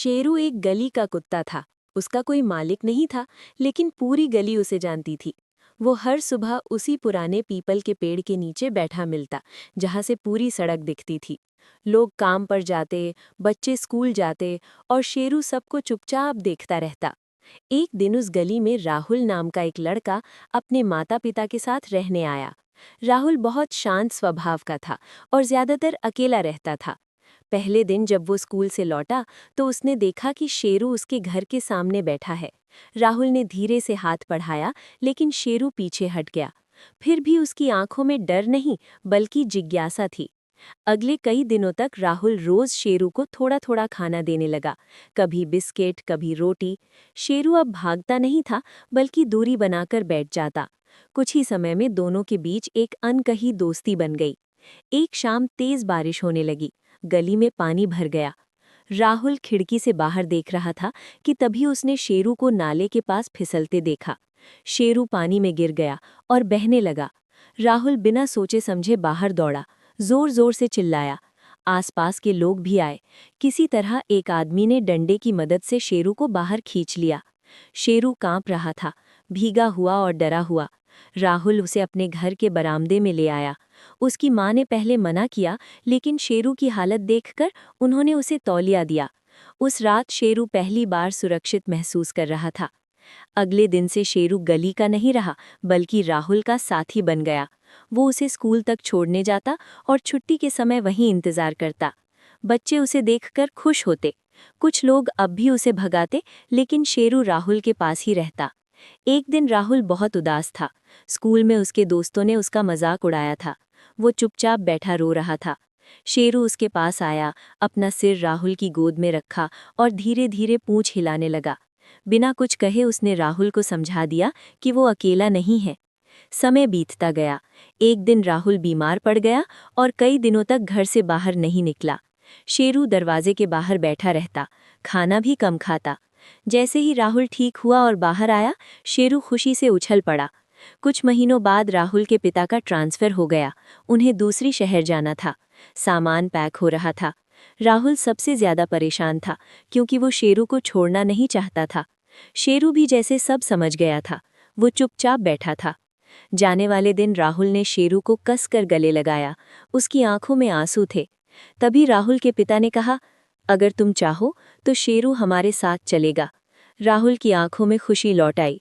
शेरू एक गली का कुत्ता था। उसका कोई मालिक नहीं था, लेकिन पूरी गली उसे जानती थी। वो हर सुबह उसी पुराने पीपल के पेड़ के नीचे बैठा मिलता, जहाँ से पूरी सड़क दिखती थी। लोग काम पर जाते, बच्चे स्कूल जाते और शेरू सबको चुपचाप देखता रहता। एक दिन उस गली में राहुल नाम का एक लड़का अपने माता पिता के साथ रहने आया। राहुल बहुत शांत स्वभाव का था और ज्यादातर अकेला रहता था। पहले दिन जब वो स्कूल से लौटा तो उसने देखा कि शेरू उसके घर के सामने बैठा है। राहुल ने धीरे से हाथ बढ़ाया, लेकिन शेरू पीछे हट गया। फिर भी उसकी आंखों में डर नहीं, बल्कि जिज्ञासा थी। अगले कई दिनों तक राहुल रोज शेरू को थोड़ा थोड़ा खाना देने लगा, कभी बिस्किट, कभी रोटी। शेरू अब भागता नहीं था, बल्कि दूरी बनाकर बैठ जाता। कुछ ही समय में दोनों के बीच एक अनकही दोस्ती बन गई। एक शाम तेज बारिश होने लगी। गली में पानी भर गया। राहुल खिड़की से बाहर देख रहा था कि तभी उसने शेरू को नाले के पास फिसलते देखा। शेरू पानी में गिर गया और बहने लगा। राहुल बिना सोचे समझे बाहर दौड़ा, जोर जोर से चिल्लाया। आसपास के लोग भी आए। किसी तरह एक आदमी ने डंडे की मदद से शेरू को बाहर खींच लिया। शेरू कांप रहा था, भीगा हुआ और डरा हुआ। राहुल उसे अपने घर के बरामदे में ले आया। उसकी माँ ने पहले मना किया, लेकिन शेरू की हालत देखकर उन्होंने उसे तौलिया दिया। उस रात शेरू पहली बार सुरक्षित महसूस कर रहा था। अगले दिन से शेरू गली का नहीं रहा, बल्कि राहुल का साथी बन गया। वो उसे स्कूल तक छोड़ने जाता और छुट्टी के समय वहीं इंतजार करता। बच्चे उसे देखकर खुश होते। कुछ लोग अब भी उसे भगाते, लेकिन शेरू राहुल के पास ही रहता। एक दिन राहुल बहुत उदास था। स्कूल में उसके दोस्तों ने उसका मजाक उड़ाया था। वो चुपचाप बैठा रो रहा था। शेरू उसके पास आया, अपना सिर राहुल की गोद में रखा और धीरे धीरे पूंछ हिलाने लगा। बिना कुछ कहे उसने राहुल को समझा दिया कि वो अकेला नहीं है। समय बीतता गया। एक दिन राहुल बीमार पड़ गया और कई दिनों तक घर से बाहर नहीं निकला। शेरू दरवाजे के बाहर बैठा रहता, खाना भी कम खाता। जैसे ही राहुल ठीक हुआ और बाहर आया, शेरू खुशी से उछल पड़ा। कुछ महीनों बाद राहुल के पिता का ट्रांसफर हो गया। उन्हें दूसरी शहर जाना था। सामान पैक हो रहा था। राहुल सबसे ज्यादा परेशान था, क्योंकि वो शेरू को छोड़ना नहीं चाहता था। शेरू भी जैसे सब समझ गया था। वो चुपचाप बैठा था। जाने वाले दिन राहुल ने शेरू को कसकर गले लगाया। उसकी आंखों में आंसू थे। तभी राहुल के पिता ने कहा, अगर तुम चाहो तो शेरू हमारे साथ चलेगा। राहुल की आंखों में खुशी लौट आई।